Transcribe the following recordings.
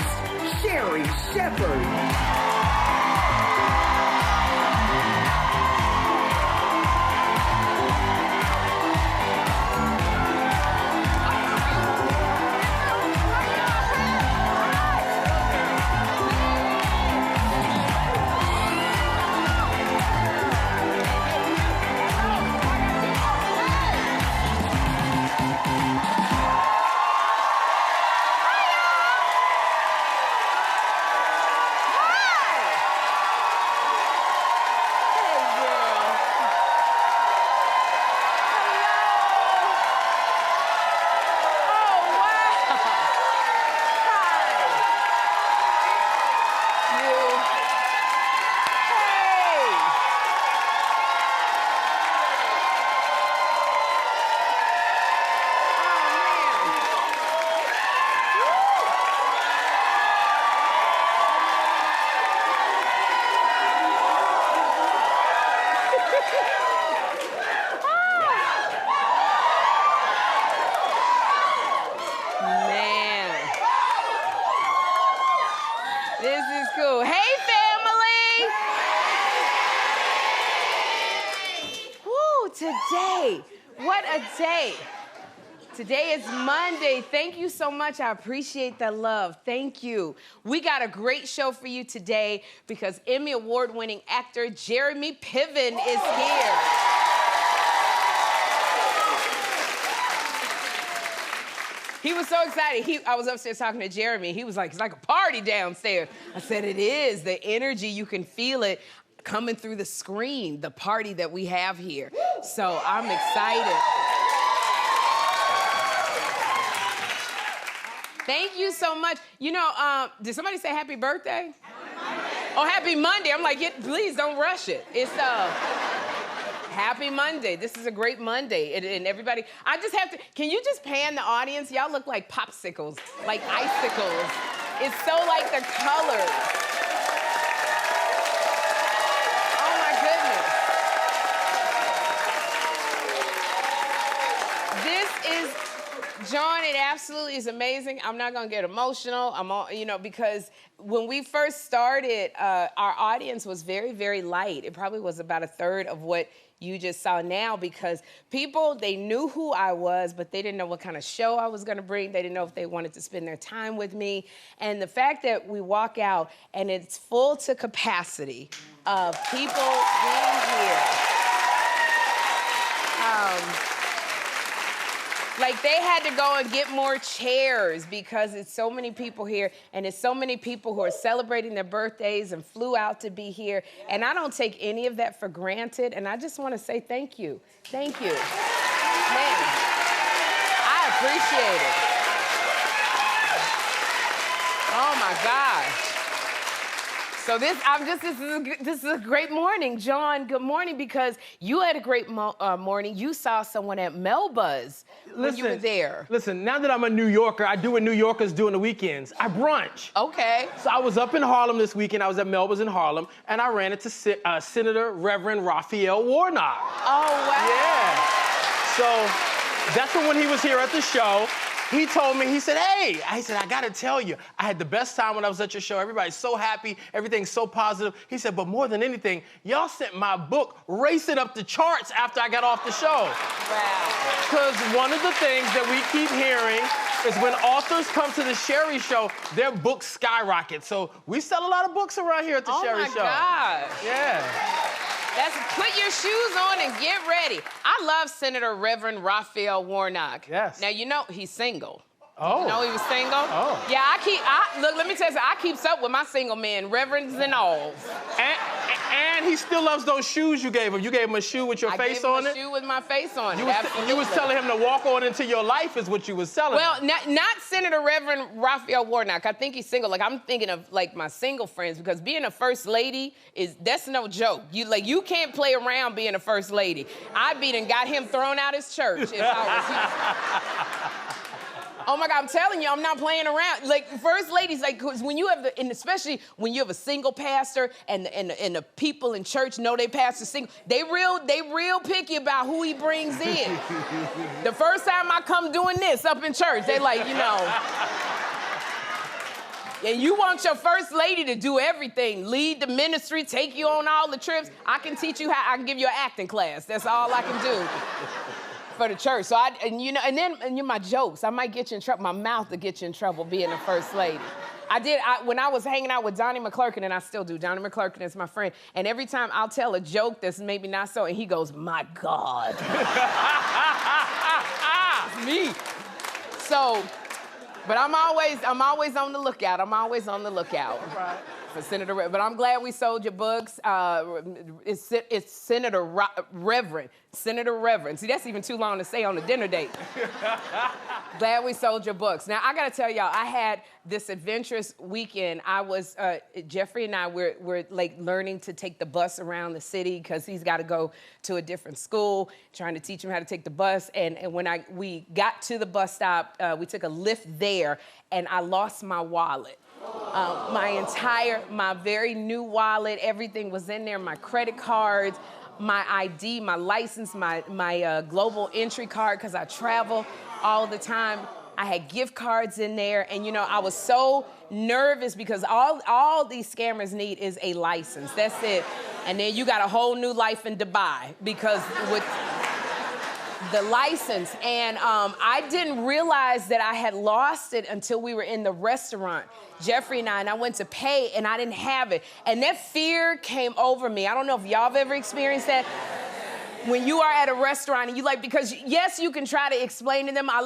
host, Sherri Shepherd. This is cool. Hey, family! Woo, today, what a day. Today is Monday. Thank you so much. I appreciate the love. Thank you. We got a great show for you today because Emmy Award-winning actor Jeremy Piven is here. He was so excited. I was upstairs talking to Jeremy. He was like, it's like a party downstairs. I said, it is. The energy, you can feel it coming through the screen, the party that we have here. So I'm excited. Thank you so much. You know, did somebody say happy birthday? Oh, happy Monday. I'm like, please don't rush it. It's happy Monday. This is a great Monday. And everybody, I just have to, can you just pan the audience? Y'all look like popsicles, like icicles. It's so like the colors. Oh my goodness. This is, John, it absolutely is amazing. I'm not gonna get emotional. Because when we first started, our audience was very, very light. It probably was about a third of what you just saw now, because people, they knew who I was, but they didn't know what kind of show I was gonna bring. They didn't know if they wanted to spend their time with me. And the fact that we walk out and it's full to capacity of people being here. Like they had to go and get more chairs because it's so many people here, and it's so many people who are celebrating their birthdays and flew out to be here. And I don't take any of that for granted, and I just want to say thank you. Thank you. Man, I appreciate it. Oh my gosh. So this is a great morning. John, good morning, because you had a great morning. You saw someone at Melba's when you were there. Listen, now that I'm a New Yorker, I do what New Yorkers do on the weekends. I brunch. Okay. So I was up in Harlem this weekend. I was at Melba's in Harlem, and I ran into Senator Reverend Raphael Warnock. Oh, wow. Yeah. So that's when he was here at the show. He told me, he said, hey, I gotta tell you, I had the best time when I was at your show. Everybody's so happy, everything's so positive. He said, but more than anything, y'all sent my book racing up the charts after I got off the show. Wow. Because one of the things that we keep hearing is when authors come to the Sherri Show, their books skyrocket. So we sell a lot of books around here at the Sherri Show. Oh my gosh. Yeah. Put your shoes on and get ready. I love Senator Reverend Raphael Warnock. Yes. Now, you know he's single. Oh. You know he was single? Oh. Yeah, look, let me tell you something. I keeps up with my single men, reverends and all. And he still loves those shoes you gave him. You gave him a shoe with your face on it? I gave him a shoe with my face on it, You was telling him to walk on into your life is what you was telling him. Well, not Senator Reverend Raphael Warnock. I think he's single. Like, I'm thinking of, like, my single friends, because being a first lady that's no joke. You can't play around being a first lady. I'd be done got him thrown out his church if I was Oh my God, I'm telling you, I'm not playing around. Like, first ladies, like, cause when you have and especially when you have a single pastor and the people in church know they pastor single, they real picky about who he brings in. The first time I come doing this up in church, they like, And you want your first lady to do everything, lead the ministry, take you on all the trips. I can teach you how, I can give you an acting class. That's all I can do for the church. So my jokes, I might get you in trouble. My mouth will get you in trouble being the first lady. When I was hanging out with Donnie McClurkin, and I still do, Donnie McClurkin is my friend, and every time I'll tell a joke that's maybe not so, and he goes, my God. Me. So, but I'm always on the lookout. I'm always on the lookout. Right. For Senator Reverend. But I'm glad we sold your books. It's Senator Reverend. Senator Reverend. See, that's even too long to say on a dinner date. Glad we sold your books. Now, I got to tell y'all, I had this adventurous weekend. Jeffrey and I were like learning to take the bus around the city because he's got to go to a different school, trying to teach him how to take the bus. And when we got to the bus stop, we took a lift there, and I lost my wallet. My very new wallet, everything was in there, my credit cards, my ID, my license, my global entry card, because I travel all the time. I had gift cards in there, and I was so nervous because all these scammers need is a license. That's it. And then you got a whole new life in Dubai because with the license. And I didn't realize that I had lost it until we were in the restaurant, Jeffrey and I went to pay, and I didn't have it. And that fear came over me. I don't know if y'all have ever experienced that. When you are at a restaurant and because yes, you can try to explain to them, I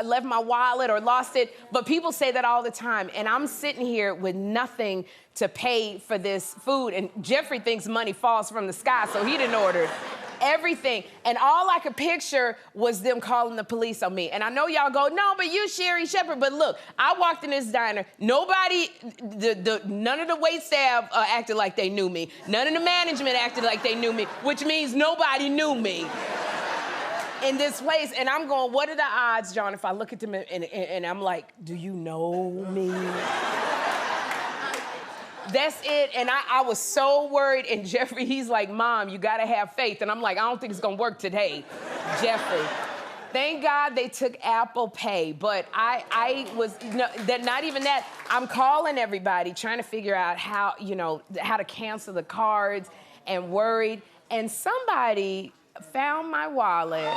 left my wallet or lost it, but people say that all the time. And I'm sitting here with nothing to pay for this food. And Jeffrey thinks money falls from the sky, so he didn't order everything. And all I could picture was them calling the police on me. And I know y'all go, no, but you Sherri Shepherd. But look, I walked in this diner. Nobody, none of the wait staff acted like they knew me. None of the management acted like they knew me, which means nobody knew me in this place. And I'm going, what are the odds, John, if I look at them and I'm like, do you know me? That's it. And I was so worried. And Jeffrey, he's like, Mom, you got to have faith. And I'm like, I don't think it's going to work today, Jeffrey. Thank God they took Apple Pay. But I was, not even that. I'm calling everybody, trying to figure out how to cancel the cards, and worried. And somebody found my wallet.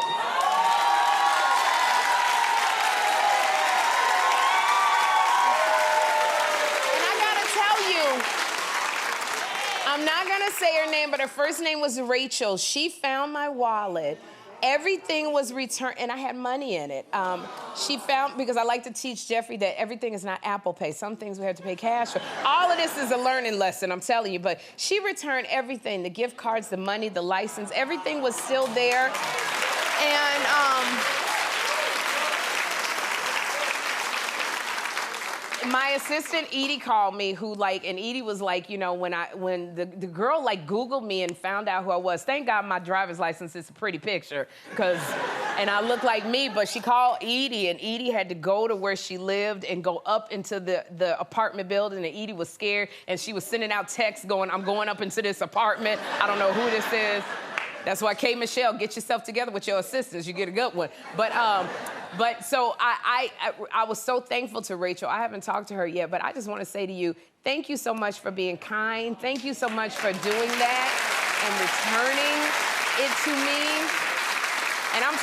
I'm not gonna say her name, but her first name was Rachel. She found my wallet. Everything was returned, and I had money in it. She found, because I like to teach Jeffrey that everything is not Apple Pay. Some things we have to pay cash for. All of this is a learning lesson, I'm telling you. But she returned everything, the gift cards, the money, the license, everything was still there. And my assistant Edie called me, and Edie was like, when the girl Googled me and found out who I was. Thank God my driver's license is a pretty picture, and I look like me. But she called Edie, and Edie had to go to where she lived and go up into the apartment building. And Edie was scared, and she was sending out texts going, I'm going up into this apartment. I don't know who this is. That's why K. Michelle, get yourself together with your assistants. You get a good one. But so I was so thankful to Rachel. I haven't talked to her yet, but I just want to say to you, thank you so much for being kind. Thank you so much for doing that and returning it to me. And I'm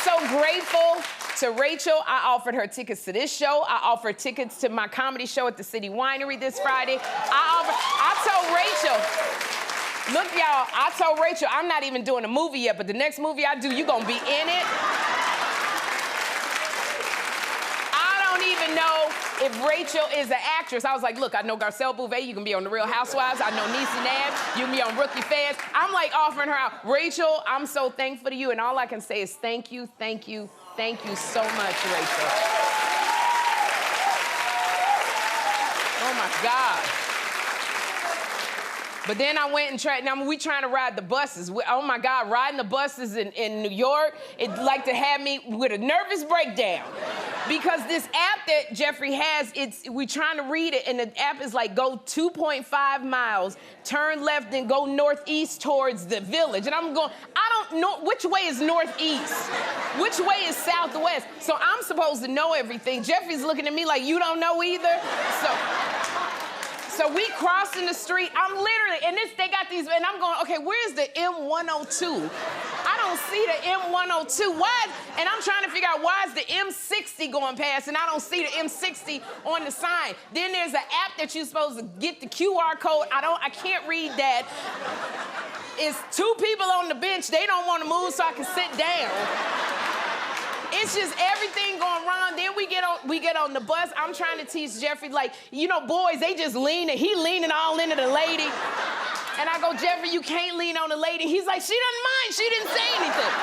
so grateful to Rachel. I offered her tickets to this show. I offered tickets to my comedy show at the City Winery this Friday. I told Rachel, look, y'all, I told Rachel, I'm not even doing a movie yet, but the next movie I do, you're going to be in it. I don't even know if Rachel is an actress. I was like, look, I know Garcelle Bouvet, you can be on The Real Housewives. I know Niecy Nash, you can be on Rookie Fans. I'm like offering her out. Rachel, I'm so thankful to you, and all I can say is thank you, thank you, thank you so much, Rachel. Oh my God. But then I went and tried, now we trying to ride the buses. Oh my God, riding the buses in New York, it like to have me with a nervous breakdown. Because this app that Jeffrey has, we trying to read it, and the app is like, go 2.5 miles, turn left, and go northeast towards the village. And I'm going, I don't know, which way is northeast? Which way is southwest? So I'm supposed to know everything. Jeffrey's looking at me like, you don't know either? So So we crossing the street. I'm literally, and they got these, and I'm going, okay, where's the M102? I don't see the M102. Why? And I'm trying to figure out why is the M60 going past, and I don't see the M60 on the sign. Then there's an app that you're supposed to get the QR code. I can't read that. It's two people on the bench. They don't want to move so I can sit down. It's just everything going wrong. Then we get on the bus. I'm trying to teach Jeffrey, like, you know, boys, they just lean, and he leaning all into the lady. And I go, Jeffrey, you can't lean on the lady. He's like, she doesn't mind. She didn't say anything.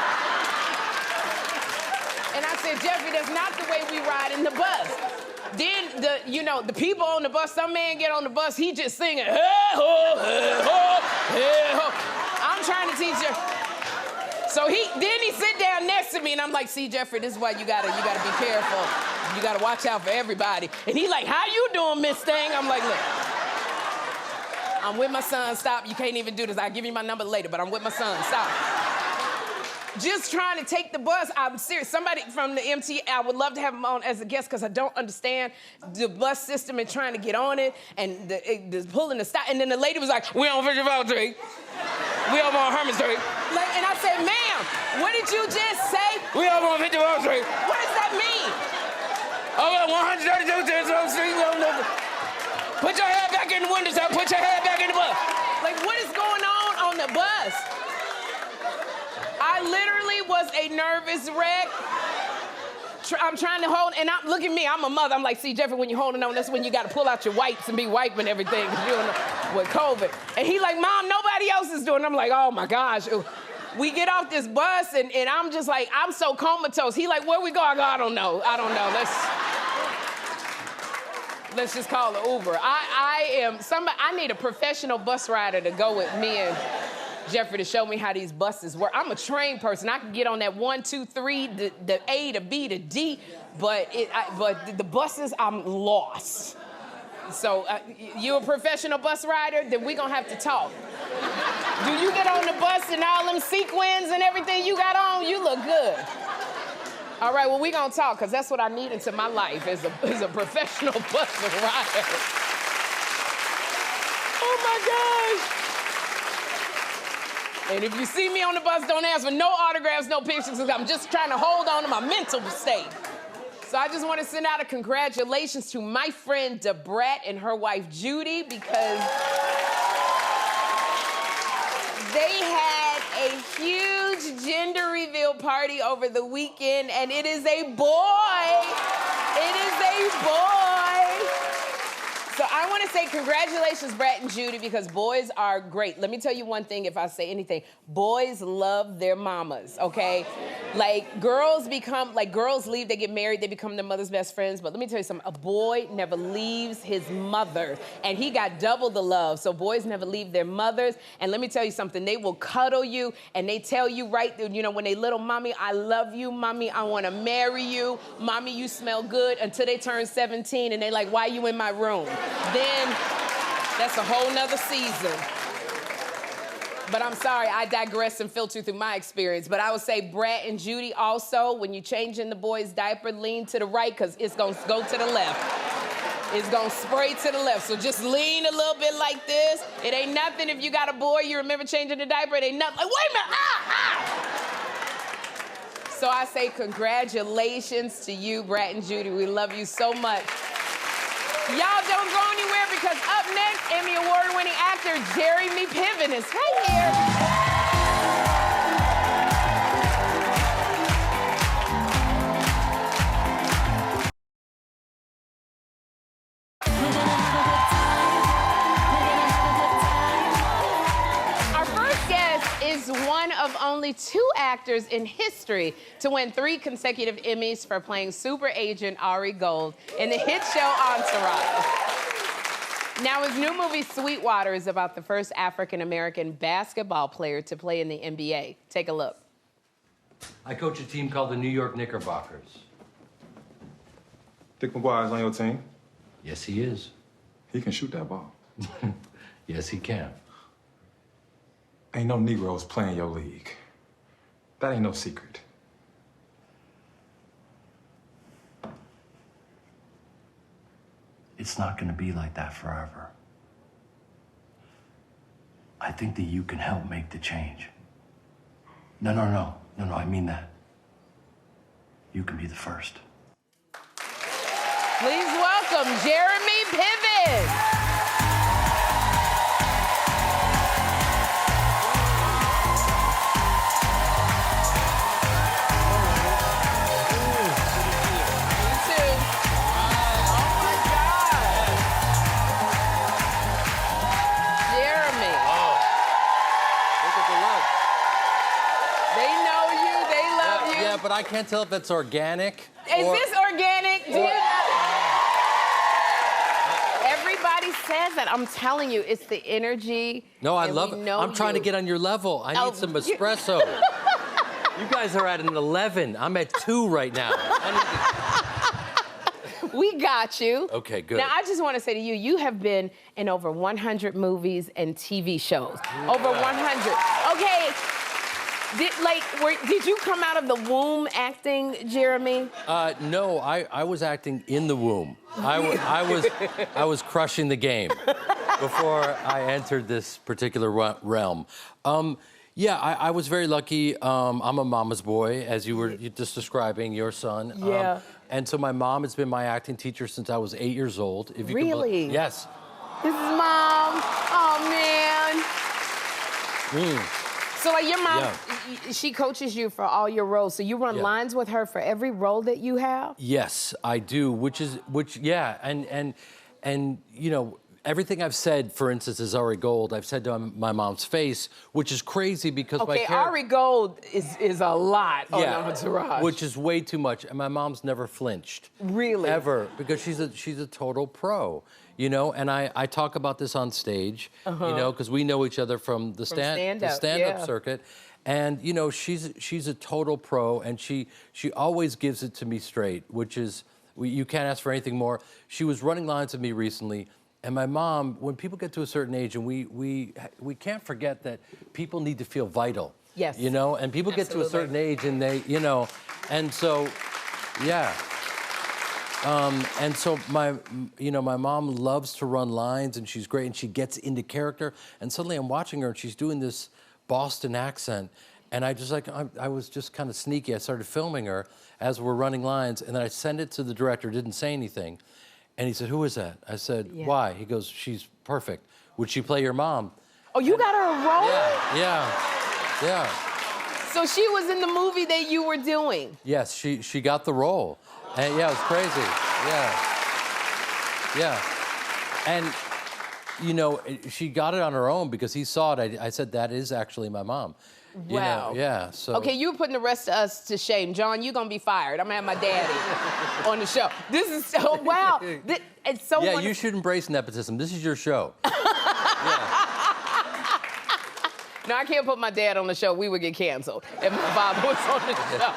And I said, Jeffrey, that's not the way we ride in the bus. Then the people on the bus, some man get on the bus, he just singing, hey ho, hey ho, hey ho. I'm trying to teach you. So he sit down next to me, and I'm like, see, Jeffrey, this is why you gotta be careful. You gotta watch out for everybody. And he like, how you doing, Miss Thing? I'm like, look, I'm with my son, stop. You can't even do this. I'll give you my number later, but I'm with my son, stop. Just trying to take the bus. I'm serious. Somebody from the MTA, I would love to have him on as a guest because I don't understand the bus system and trying to get on it and the pulling the stop. And then the lady was like, we on 55th Street. We over on Herman Street. Like, and I said, ma'am, what did you just say? We over on 55th Street. What does that mean? Over on 132nd Street. Put your head back in the window, sir. Put your head back in the bus. Like, what is going on the bus? I literally was a nervous wreck. I'm trying to hold, and look at me, I'm a mother. I'm like, see, Jeffrey, when you're holding on, that's when you got to pull out your wipes and be wiping everything because you're with COVID. And he like, Mom, nobody else is doing it. I'm like, oh my gosh. We get off this bus, and I'm just like, I'm so comatose. He like, where we go? I go, I don't know. Let's just call it Uber. I need a professional bus rider to go with me and Jeffrey to show me how these buses work. I'm a trained person. I can get on that 1, 2, 3, the A to B to D, but the buses, I'm lost. So you a professional bus rider? Then we gonna have to talk. Do you get on the bus and all them sequins and everything you got on? You look good. All right, well, we gonna talk, because that's what I need into my life is a professional bus rider. Oh my gosh. And if you see me on the bus, don't ask for no autographs, no pictures, because I'm just trying to hold on to my mental state. So I just want to send out a congratulations to my friend Debrat and her wife Judy, because they had a huge gender reveal party over the weekend, and it is a boy. It is a boy. So I want to say congratulations, Brat and Judy, because boys are great. Let me tell you one thing, if I say anything. Boys love their mamas, okay? Like, girls leave, they get married, they become their mother's best friends. But let me tell you something, a boy never leaves his mother. And he got double the love. So boys never leave their mothers. And let me tell you something, they will cuddle you, and they tell you right, when they little, Mommy, I love you. Mommy, I want to marry you. Mommy, you smell good, until they turn 17, and they like, why you in my room? Then that's a whole nother season. But I'm sorry, I digress and filter through my experience. But I would say Brat and Judy also, when you change in the boy's diaper, lean to the right, because it's going to go to the left. It's going to spray to the left. So just lean a little bit like this. It ain't nothing if you got a boy, you remember changing the diaper, it ain't nothing. Like, wait a minute, So I say congratulations to you, Brat and Judy. We love you so much. Y'all don't go anywhere, because up next, Emmy Award-winning actor Jeremy Piven is right here. Our first guest is one of only 2 actors in history to win 3 consecutive Emmys for playing super agent Ari Gold in the hit show Entourage. Now, his new movie, Sweetwater, is about the first African-American basketball player to play in the NBA. Take a look. I coach a team called the New York Knickerbockers. Dick McGuire's on your team? Yes, he is. He can shoot that ball. Yes, he can. Ain't no Negroes playing your league. That ain't no secret. It's not gonna be like that forever. I think that you can help make the change. No, I mean that. You can be the first. Please welcome Jeremy Piven. But I can't tell if it's organic. Is this organic? Everybody says that. I'm telling you, it's the energy. No, I love it. I'm trying to get on your level. I need some espresso. You guys are at an 11. I'm at 2 right now. We got you. Okay, good. Now, I just want to say to you, you have been in over 100 movies and TV shows. Over 100. Okay. Did you come out of the womb acting, Jeremy? No, I was acting in the womb. I was crushing the game before I entered this particular realm. Yeah, I was very lucky. I'm a mama's boy, as you were just describing, your son. Yeah. And so my mom has been my acting teacher since I was 8 years old. If you Really? Yes. This is Mom. Oh, man. So, like, your mom, she coaches you for all your roles. So you run lines with her for every role that you have? Yes, I do. And you know, everything I've said, for instance, is Ari Gold. I've said to my mom's face, which is crazy because my character... Ari Gold is a lot on Entourage. Which is way too much. And my mom's never flinched. Really? Ever, because she's a total pro. You know, and I talk about this on stage, you know, because we know each other from the stand-up circuit. And, you know, she's a total pro, and she always gives it to me straight, which is, you can't ask for anything more. She was running lines with me recently, and my mom, when people get to a certain age, and we can't forget that people need to feel vital. Yes. You know, and people get to a certain age, and they, you know, and so, yeah. And so my mom loves to run lines, and she's great, and she gets into character. And suddenly I'm watching her, and she's doing this Boston accent, and I was just kind of sneaky. I started filming her as we're running lines, and then I sent it to the director, didn't say anything. And he said, "Who is that?" I said, "Why?" He goes, "She's perfect. Would she play your mom?" Oh, you got her a role? Yeah. So she was in the movie that you were doing? Yes, she got the role. And yeah, it was crazy. Yeah. And, you know, she got it on her own because he saw it. I said, that is actually my mom. Wow. You know, yeah, so. Okay, you're putting the rest of us to shame. John, you're gonna be fired. I'm gonna have my daddy on the show. This is so, wow. It's so wonderful. You should embrace nepotism. This is your show. No, I can't put my dad on the show. We would get canceled if my father was on the show.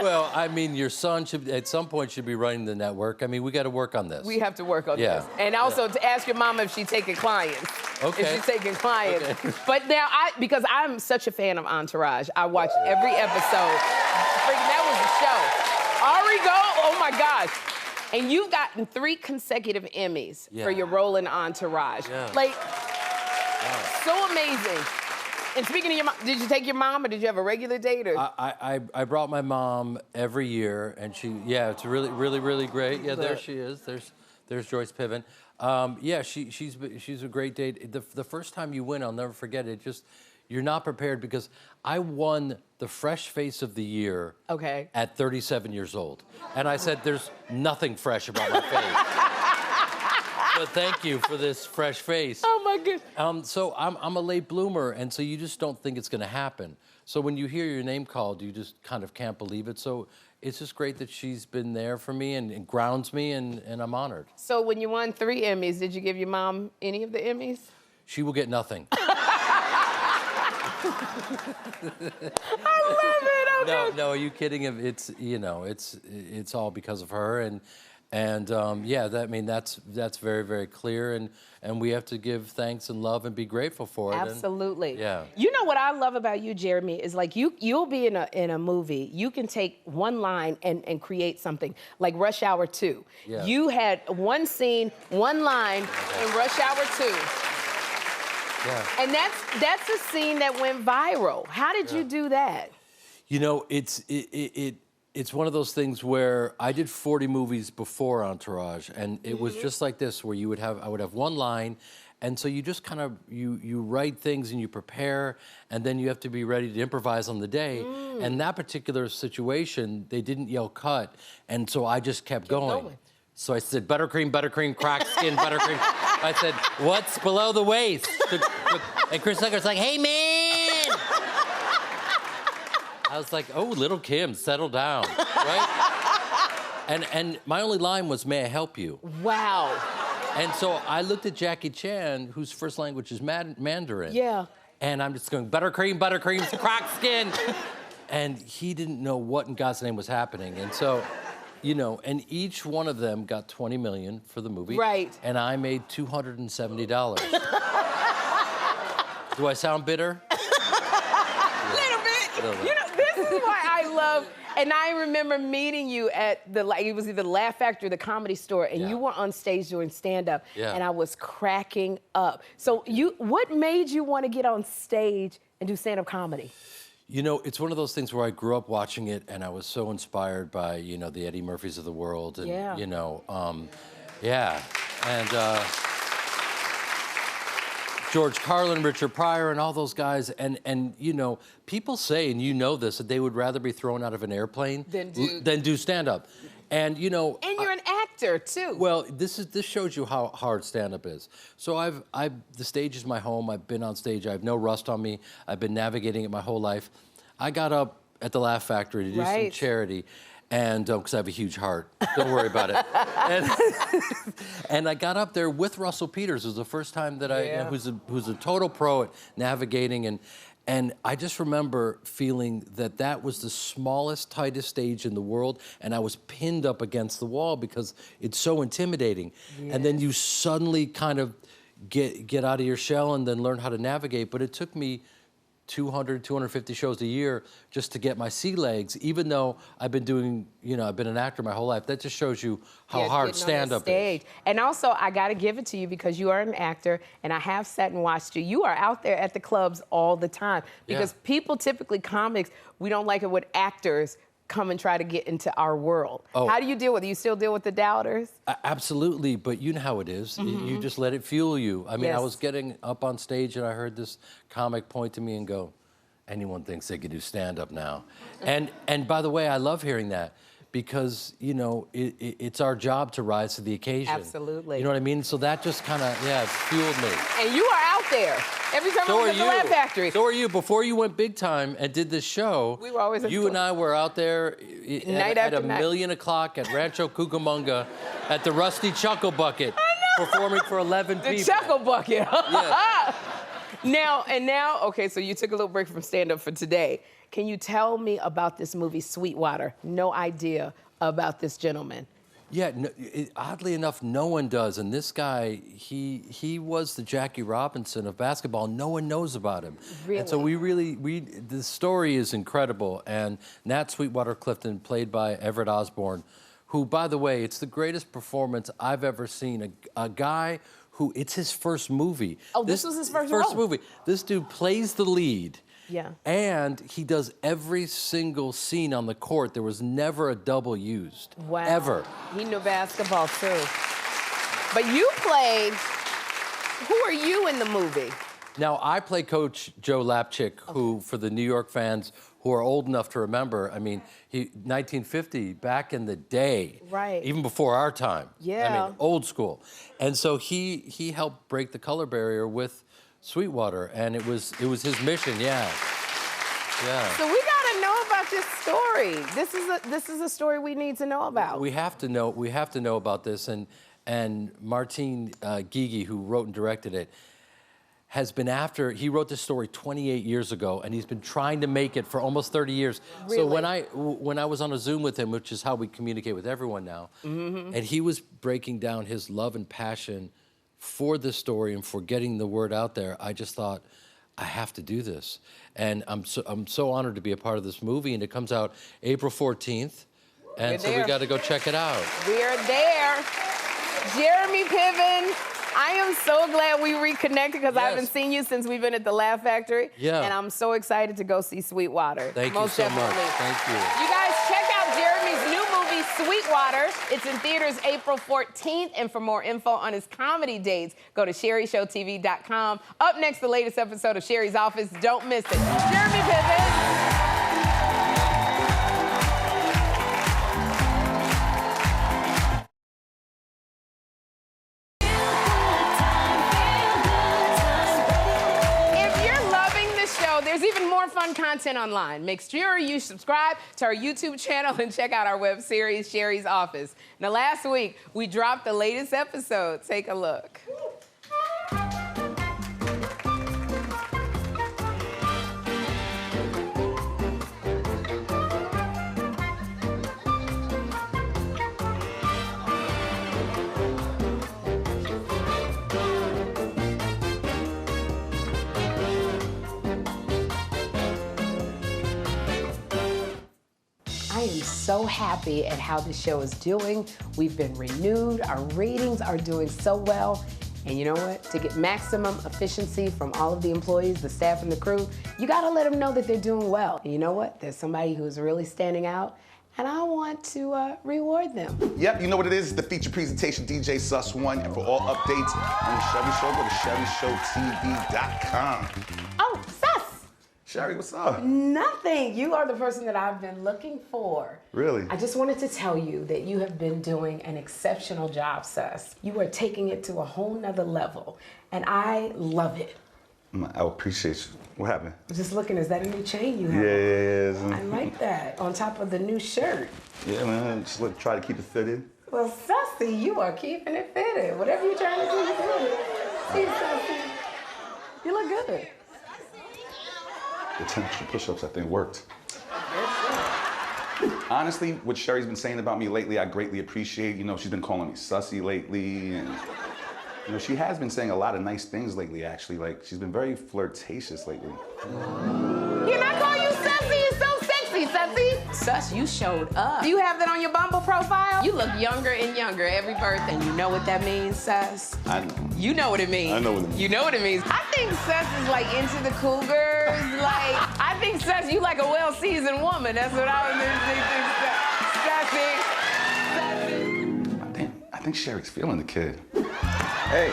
Well, I mean, your son should, at some point, should be running the network. I mean, we got to work on this. We have to work on this. And also to ask your mom if she's taking clients. Okay. If she's taking clients. Okay. But now, because I'm such a fan of Entourage, I watched every episode. Freaking, that was the show. Ari Gold, oh my gosh. And you've gotten 3 consecutive Emmys for your role in Entourage. Like, so amazing. And speaking of your mom, did you take your mom, or did you have a regular date? Or? I brought my mom every year, and it's really, really, really great. Yeah, there she is. There's Joyce Piven. Yeah, she's a great date. The first time you win, I'll never forget it. You're not prepared because I won the Fresh Face of the Year at 37 years old. And I said, there's nothing fresh about my face. But thank you for this fresh face. Oh my goodness. So I'm a late bloomer, and so you just don't think it's gonna happen. So when you hear your name called, you just kind of can't believe it. So it's just great that she's been there for me and grounds me, and I'm honored. So when you won 3 Emmys, did you give your mom any of the Emmys? She will get nothing. I love it. Okay. No, are you kidding? It's, you know, it's all because of her, and yeah, that's very, very clear, and we have to give thanks and love and be grateful for it. Absolutely. And, yeah. You know what I love about you, Jeremy, is like you'll be in a movie, you can take one line and create something, like Rush Hour 2. Yeah. You had one scene, one line in Rush Hour 2. Yeah. And that's a scene that went viral. How did you do that? You know, it's one of those things where I did 40 movies before Entourage, and it was just like this, where I would have one line, and so you just kind of you write things and you prepare, and then you have to be ready to improvise on the day. And that particular situation, they didn't yell cut, and so I just kept going. So I said, buttercream, cracked skin, buttercream. I said, what's below the waist? And Chris Tucker's like, hey, man! I was like, oh, little Kim, settle down, right? And my only line was, may I help you? Wow. And so I looked at Jackie Chan, whose first language is Mandarin. Yeah. And I'm just going, buttercream, cracked skin. And he didn't know what in God's name was happening. And so, you know, and each one of them got $20 million for the movie. Right. And I made $270. Do I sound bitter? Little bit. You know, this is why I love, and I remember meeting you at it was either the Laugh Factory or the Comedy Store, and you were on stage doing stand-up, and I was cracking up. So what made you want to get on stage and do stand-up comedy? You know, it's one of those things where I grew up watching it, and I was so inspired by, you know, the Eddie Murphys of the world, and you know, and George Carlin, Richard Pryor, and all those guys, and you know, people say, and you know this, that they would rather be thrown out of an airplane than do stand-up, and you know. And you're an actor too. Well, this shows you how hard stand-up is. So the stage is my home. I've been on stage. I have no rust on me. I've been navigating it my whole life. I got up at the Laugh Factory to do some charity, and because I have a huge heart, don't worry about it. And I got up there with Russell Peters. It was the first time that who's a total pro at navigating, and I just remember feeling that was the smallest, tightest stage in the world, and I was pinned up against the wall because it's so intimidating. And then you suddenly kind of get out of your shell and then learn how to navigate. But it took me 250 shows a year just to get my sea legs, even though I've been doing, you know, I've been an actor my whole life. That just shows you how hard stand-up is. And also, I got to give it to you because you are an actor, and I have sat and watched you. You are out there at the clubs all the time because people, typically comics, we don't like it when actors come and try to get into our world. How do you deal with it? You still deal with the doubters? Absolutely, but you know how it is. You just let it fuel you. I mean, I was getting up on stage and I heard this comic point to me and go, anyone thinks they could do stand-up now. And by the way, I love hearing that because, you know, it's our job to rise to the occasion. Absolutely. You know what I mean? So that just kind of, fueled me. And you are out there. Every time I was at the Laugh Factory. So are you. Before you went big time and did this show, we were always you and I were out there at 1,000,000 o'clock at Rancho Cucamonga at the Rusty Chuckle Bucket, performing for 11 people. The Chuckle Bucket. Yeah. Now, okay, so you took a little break from stand-up for today. Can you tell me about this movie, Sweetwater? No idea about this gentleman. Yeah, oddly enough, no one does. And this guy, he was the Jackie Robinson of basketball. No one knows about him. Really? And so the story is incredible. And Nat Sweetwater Clifton, played by Everett Osborne, who, by the way, it's the greatest performance I've ever seen. A guy who, it's his first movie. Oh, this was his first movie. This dude plays the lead. Yeah. And he does every single scene on the court. There was never a double used. Wow. Ever. He knew basketball, too. But you played, who are you in the movie? Now, I play Coach Joe Lapchick, who, for the New York fans who are old enough to remember, I mean, 1950, back in the day. Right. Even before our time. Yeah. I mean, old school. And so he helped break the color barrier with Sweetwater, and it was his mission, yeah. So we gotta know about this story. This is a story we need to know about. We have to know about this, and Martin Guigui, who wrote and directed it, he wrote this story 28 years ago, and he's been trying to make it for almost 30 years. Really? So when I was on a Zoom with him, which is how we communicate with everyone now, and he was breaking down his love and passion for this story and for getting the word out there, I just thought, I have to do this. And I'm so honored to be a part of this movie, and it comes out April 14th, and so we got to go check it out. We're there. Jeremy Piven, I am so glad we reconnected because I Yes. haven't seen you since we've been at the Laugh Factory. Yeah. And I'm so excited to go see Sweetwater. Thank Most you so definitely. much. Thank you. You guys, check out Jeremy's new movie, Sweetwater. It's in theaters April 14th. And for more info on his comedy dates, go to SherriShowTV.com. Up next, the latest episode of Sherri's Office. Don't miss it. Jeremy Piven. There's even more fun content online. Make sure you subscribe to our YouTube channel and check out our web series, Sherri's Office. Now, last week, we dropped the latest episode. Take a look. I am so happy at how the show is doing. We've been renewed. Our ratings are doing so well. And you know what? To get maximum efficiency from all of the employees, the staff, and the crew, you gotta let them know that they're doing well. And you know what? There's somebody who's really standing out, and I want to reward them. Yep, you know what it is? The feature presentation, DJ Sus One. And for all updates on the Sherri Show, go to SherriShowTV.com. Oh, Sus! Sherri, what's up? Nothing. You are the person that I've been looking for. Really? I just wanted to tell you that you have been doing an exceptional job, Sus. You are taking it to a whole nother level, and I love it. I appreciate you. What happened? I'm just looking, is that a new chain you have? Yeah. I like that, on top of the new shirt. Yeah, man, just try to keep it fitted. Well, Sussy, you are keeping it fitted. Whatever you're trying to do, you're doing it. See, Sussy, you look good. The 10 extra push-ups, I think, worked. Honestly, what Sherri's been saying about me lately, I greatly appreciate. You know, she's been calling me sussy lately, and you know, she has been saying a lot of nice things lately, actually. Like, she's been very flirtatious lately. Can I call you Sussy? It's so sexy, Sussy. Sus, you showed up. Do you have that on your Bumble profile? You look younger and younger every birthday. And you know what that means, Sus? I know. You know what it means. I know what it means. You know what it means. I think Sus is like into the cougars. Like, I think Sus, you like a well-seasoned woman. That's what I was thinking. Sussy. I think Sherri's feeling the kid. Hey.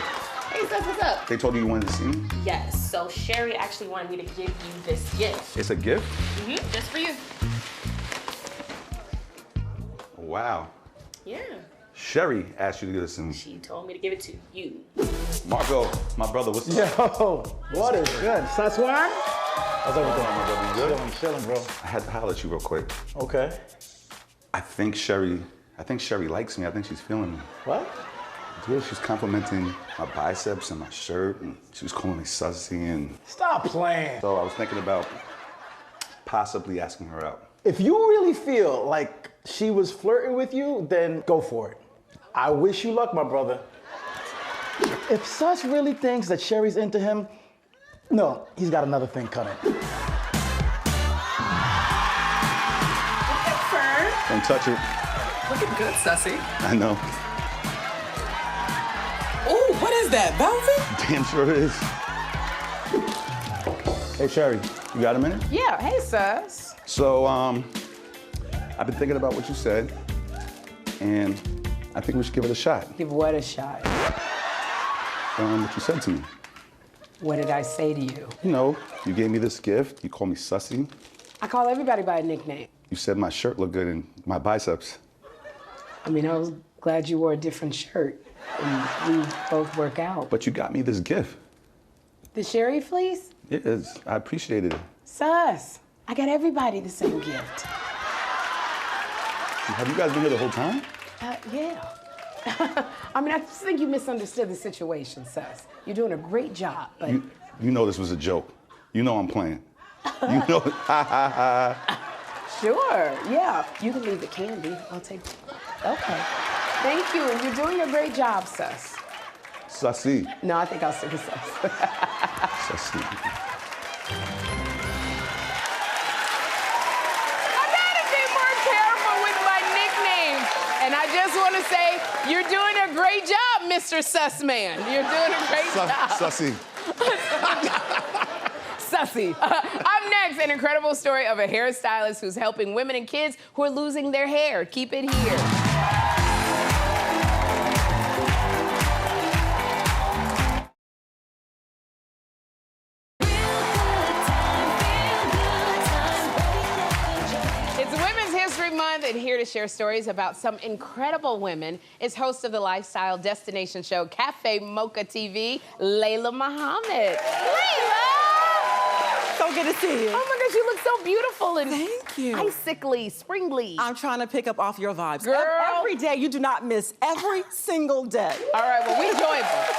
Hey, Sus, what's up? They told you wanted to see me? Yes, so Sherri actually wanted me to give you this gift. It's a gift? Mm-hmm, just for you. Wow. Yeah. Sherri asked you to give this to me. She told me to give it to you. Marco, my brother, what's up? Yo, what is good? Saswan? How's everything? My brother, you good? Chilling, bro. I had to holler at you real quick. Okay. I think Sherri likes me. I think she's feeling me. What? Dude, she's complimenting my biceps and my shirt, and she was calling me sussy, and Stop playing. so I was thinking about possibly asking her out. If you really feel like she was flirting with you, then go for it. I wish you luck, my brother. If Sus really thinks that Sherri's into him, no, he's got another thing coming. Don't touch it. Looking good, Sussy. I know. Ooh, what is that, velvet? Damn sure it is. Hey, Sherri, you got a minute? Yeah, hey, Sus. So, I've been thinking about what you said, and I think we should give it a shot. Give what a shot? What you said to me. What did I say to you? You know, you gave me this gift, you called me sussy. I call everybody by a nickname. You said my shirt looked good and my biceps. I mean, I was glad you wore a different shirt. And we both work out. But you got me this gift. The Sherri fleece? Yes, I appreciated it. Sus, I got everybody the same gift. Have you guys been here the whole time? Yeah. I mean, I just think you misunderstood the situation, Sus. You're doing a great job, but... You know this was a joke. You know I'm playing. You know, ha ha ha. Sure, yeah. You can leave the candy. I'll take it. Okay. Thank you, and you're doing a great job, Sus. Sussy. No, I think I'll stick with Sus. Sussy. I gotta be more careful with my nicknames. And I just want to say, you're doing a great job, Mr. Sussman. You're doing a great job. Sussy. Sussy. Up next, an incredible story of a hairstylist who's helping women and kids who are losing their hair. Keep it here. Month, and here to share stories about some incredible women is host of the lifestyle destination show Cafe Mocha TV, Layla Muhammad. Layla! So good to see you. Oh my gosh, you look so beautiful and thank you. Icically, springly. I'm trying to pick up off your vibes. Girl. Every day, you do not miss every single day. All right, well, we joyful.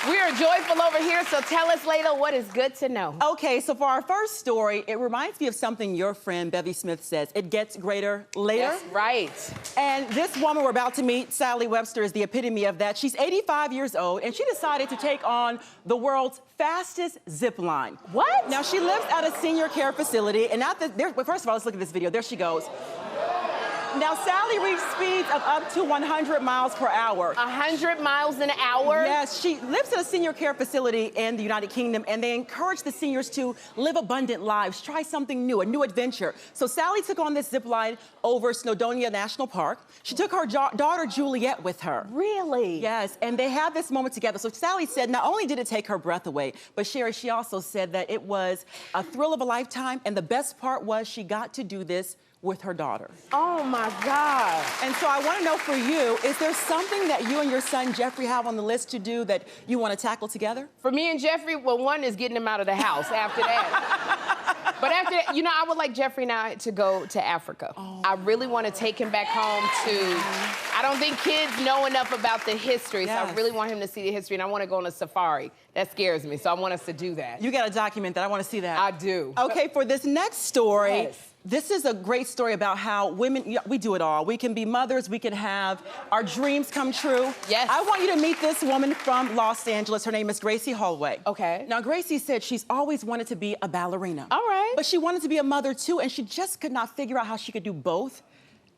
We are joyful over here, so tell us, Layla, what is good to know? Okay, so for our first story, it reminds me of something your friend Bevy Smith says. It gets greater later. That's right. And this woman we're about to meet, Sally Webster, is the epitome of that. She's 85 years old, and she decided to take on the world's fastest zip line. What? Now, she lives at a senior care facility, and first of all, let's look at this video. There she goes. Now, Sally reached speeds of up to 100 miles per hour. 100 miles an hour? Yes, she lives at a senior care facility in the United Kingdom, and they encourage the seniors to live abundant lives, try something new, a new adventure. So Sally took on this zip line over Snowdonia National Park. She took her daughter, Juliet, with her. Really? Yes, and they had this moment together. So Sally said not only did it take her breath away, but Sherri, she also said that it was a thrill of a lifetime, and the best part was she got to do this with her daughter. Oh my God. And so I want to know for you, is there something that you and your son Jeffrey have on the list to do that you want to tackle together? For me and Jeffrey, well, one is getting him out of the house after that. But after that, you know, I would like Jeffrey and I to go to Africa. Oh. I really want to take him back home to, I don't think kids know enough about the history, so I really want him to see the history, and I want to go on a safari. That scares me, so I want us to do that. You got to document that. I want to see that. I do. Okay, for this next story, yes. This is a great story about how women, we do it all. We can be mothers, we can have our dreams come true. Yes. I want you to meet this woman from Los Angeles. Her name is Gracie Holloway. Okay. Now, Gracie said she's always wanted to be a ballerina. All right. But she wanted to be a mother too, and she just could not figure out how she could do both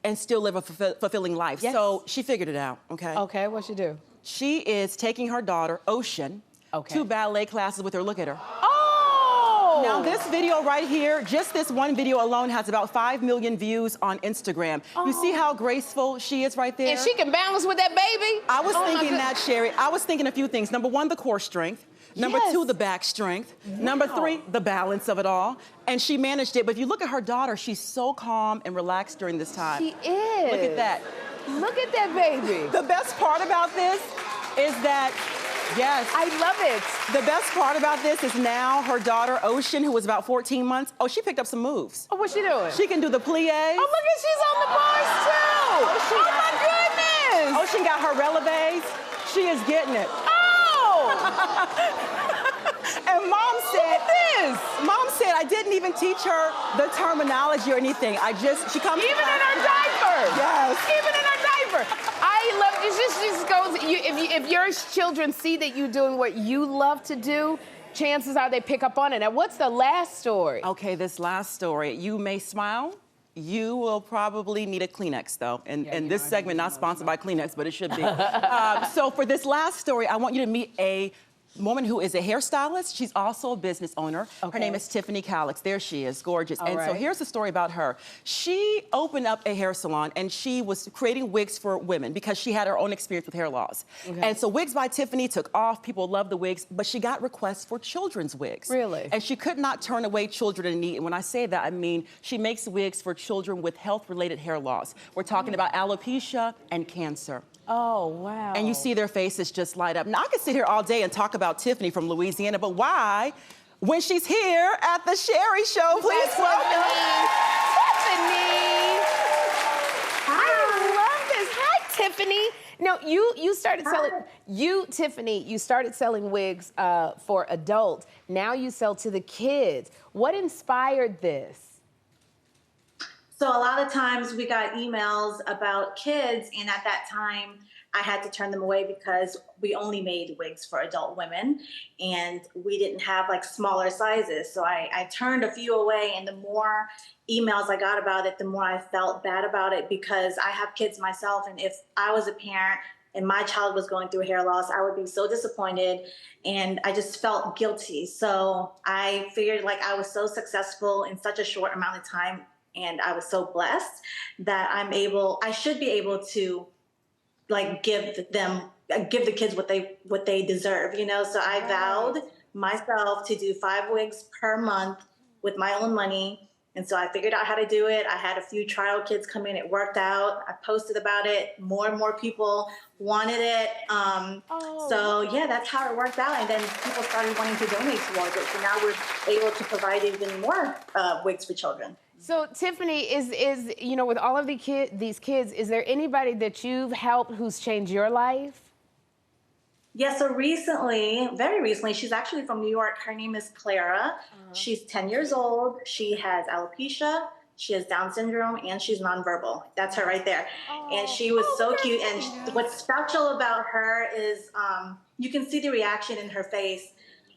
and still live a fulfilling life. Yes. So she figured it out, okay? Okay, what'd she do? She is taking her daughter, Ocean, to ballet classes with her. Look at her. Now, this video right here, just this one video alone has about 5 million views on Instagram. You see how graceful she is right there? And she can balance with that baby? I was thinking that, Sherri. I was thinking a few things. Number one, the core strength. Number two, the back strength. Number three, the balance of it all. And she managed it. But if you look at her daughter, she's so calm and relaxed during this time. She is. Look at that. Look at that baby. The best part about this is that yes. I love it. The best part about this is now her daughter, Ocean, who was about 14 months, she picked up some moves. Oh, what's she doing? She can do the plies. Oh, look at, she's on the bars, too. Oh, my goodness. Ocean got her releves. She is getting it. Oh. And Mom said, look at this. Mom said, I didn't even teach her the terminology or anything. She comes even in her diaper. Yes. Even in her diaper. I love it. She just goes, if your children see that you're doing what you love to do, chances are they pick up on it. Now, what's the last story? Okay, this last story. You may smile. You will probably need a Kleenex, though. And this segment, not sponsored by Kleenex, but it should be. So for this last story, I want you to meet a woman who is a hairstylist. She's also a business owner. Her name is Tiffany Calix. There she is, gorgeous. So here's the story about her. She opened up a hair salon, and she was creating wigs for women because she had her own experience with hair loss. And so Wigs by Tiffany took off. People loved the wigs, but she got requests for children's wigs. Really? And she could not turn away children in need. And when I say that, I mean she makes wigs for children with health-related hair loss. We're talking about alopecia and cancer. Oh, wow. And you see their faces just light up. Now, I could sit here all day and talk about Tiffany from Louisiana, but why? When she's here at the Sherri Show, please welcome Tiffany. I love this. Hi, Tiffany. Now, you started selling, Tiffany, you started selling wigs for adults. Now you sell to the kids. What inspired this? So a lot of times we got emails about kids, and at that time I had to turn them away because we only made wigs for adult women and we didn't have like smaller sizes. So I turned a few away, and the more emails I got about it, the more I felt bad about it because I have kids myself, and if I was a parent, and my child was going through hair loss, I would be so disappointed, and I just felt guilty. So I figured, like, I was so successful in such a short amount of time, and I was so blessed that I should be able to, like, give the kids what they deserve, you know? So I vowed myself to do 5 wigs per month with my own money. And so I figured out how to do it. I had a few trial kids come in. It worked out. I posted about it. More and more people wanted it. So yeah, that's how it worked out. And then people started wanting to donate towards it. So now we're able to provide even more wigs for children. So Tiffany, is you know, with all of these kids, is there anybody that you've helped who's changed your life? Yeah, so recently, very recently, she's actually from New York. Her name is Clara. She's 10 years old. She has alopecia, she has Down syndrome, and she's nonverbal. That's her right there. And she was so cute. And what's special about her is you can see the reaction in her face.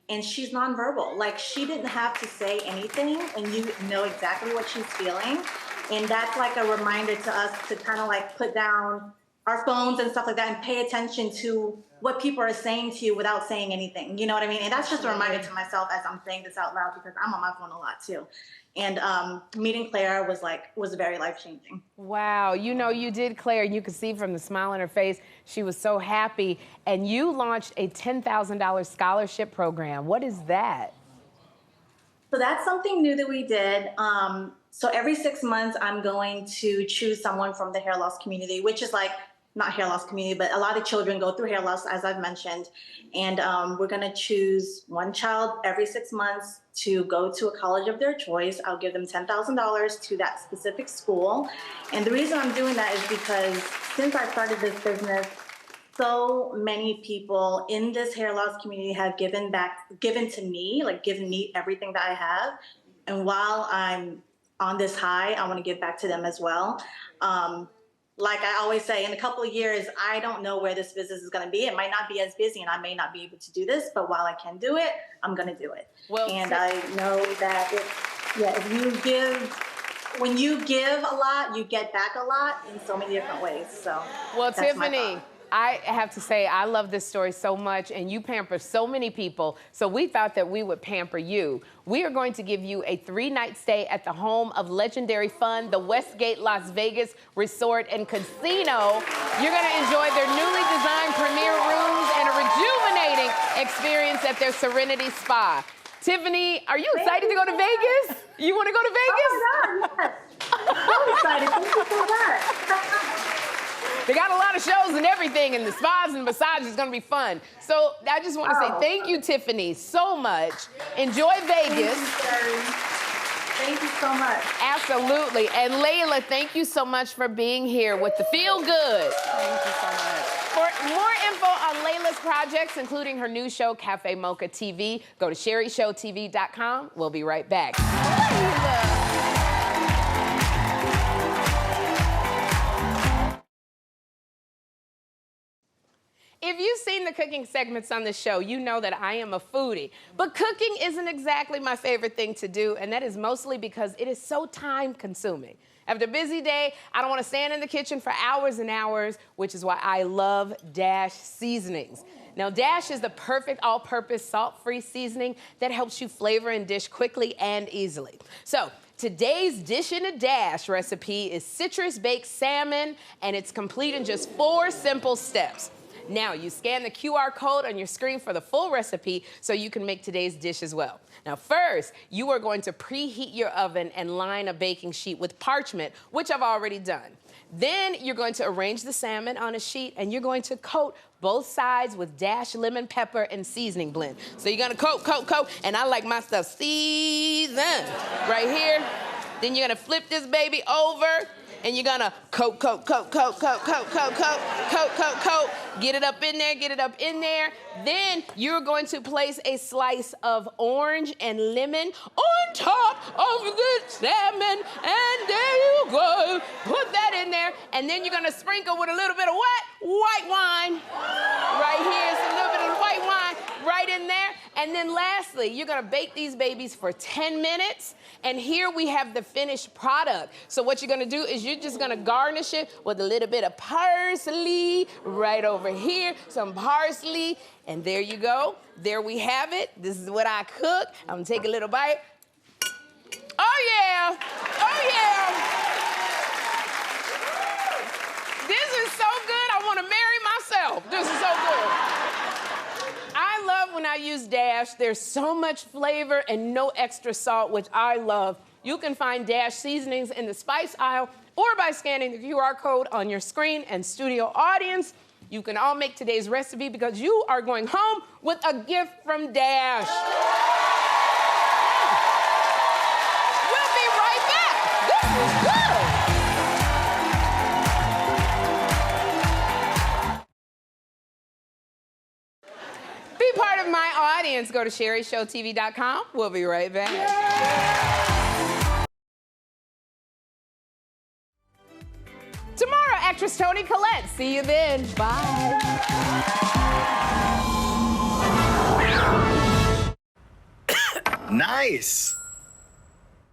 And she's nonverbal. Like, she didn't have to say anything, and you know exactly what she's feeling. And that's like a reminder to us to kind of like put down our phones and stuff like that and pay attention to what people are saying to you without saying anything. You know what I mean? And that's just a reminder to myself as I'm saying this out loud, because I'm on my phone a lot too. And meeting Claire was very life-changing. Wow, you know, you did Claire, you could see from the smile on her face, she was so happy. And you launched a $10,000 scholarship program. What is that? So that's something new that we did. So every 6 months, I'm going to choose someone from the hair loss community, which is like, not hair loss community, but a lot of children go through hair loss, as I've mentioned. And we're gonna choose one child every 6 months to go to a college of their choice. I'll give them $10,000 to that specific school. And the reason I'm doing that is because since I started this business, so many people in this hair loss community have given to me, like given me everything that I have. And while I'm on this high, I wanna give back to them as well. Like I always say, in a couple of years, I don't know where this business is going to be. It might not be as busy, and I may not be able to do this, but while I can do it, I'm going to do it. Well, and I know that when you give a lot, you get back a lot in so many different ways. So, well, Tiffany, I have to say, I love this story so much, and you pamper so many people, so we thought that we would pamper you. We are going to give you a 3-night stay at the home of legendary fun, the Westgate Las Vegas Resort and Casino. You're going to enjoy their newly designed premier rooms and a rejuvenating experience at their Serenity Spa. Tiffany, are you excited to go to Vegas? You want to go to Vegas? Oh my God, yes. I'm so excited. Thank you so much. They got a lot of shows and everything, and the spas and massages is gonna be fun. So I just wanna say thank you, Tiffany, so much. Enjoy Vegas. Thank you, thank you so much. Absolutely. And Layla, thank you so much for being here with the Feel Good. Thank you so much. For more info on Layla's projects, including her new show, Cafe Mocha TV, go to sherryshowtv.com. We'll be right back. Layla. If you've seen the cooking segments on the show, you know that I am a foodie. But cooking isn't exactly my favorite thing to do, and that is mostly because it is so time-consuming. After a busy day, I don't want to stand in the kitchen for hours and hours, which is why I love Dash seasonings. Now, Dash is the perfect all-purpose salt-free seasoning that helps you flavor and dish quickly and easily. So, today's Dish in a Dash recipe is citrus-baked salmon, and it's complete in just 4 simple steps. Now, you scan the QR code on your screen for the full recipe so you can make today's dish as well. Now, first, you are going to preheat your oven and line a baking sheet with parchment, which I've already done. Then you're going to arrange the salmon on a sheet, and you're going to coat both sides with Dash lemon pepper and seasoning blend. So you're gonna coat, and I like my stuff seasoned right here. Then you're gonna flip this baby over, and you're gonna coat. Get it up in there. Then you're going to place a slice of orange and lemon on top of the salmon, and there you go. Put that in there, and then you're gonna sprinkle with a little bit of what? White wine. Right here, it's a little bit of white wine right in there. there. And then lastly, you're gonna bake these babies for 10 minutes. And here we have the finished product. So what you're gonna do is you're just gonna garnish it with a little bit of parsley right over here, some parsley, and there you go. There we have it. This is what I cook. I'm gonna take a little bite. Oh yeah, oh yeah. This is so good, I wanna marry myself. This is so good. I love when I use Dash. There's so much flavor and no extra salt, which I love. You can find Dash seasonings in the spice aisle or by scanning the QR code on your screen. And studio audience, you can all make today's recipe because you are going home with a gift from Dash. We'll be right back. This is good. Be part of my audience. Go to SherriShowTV.com. We'll be right back. Tomorrow, actress Toni Collette. See you then. Bye. Nice.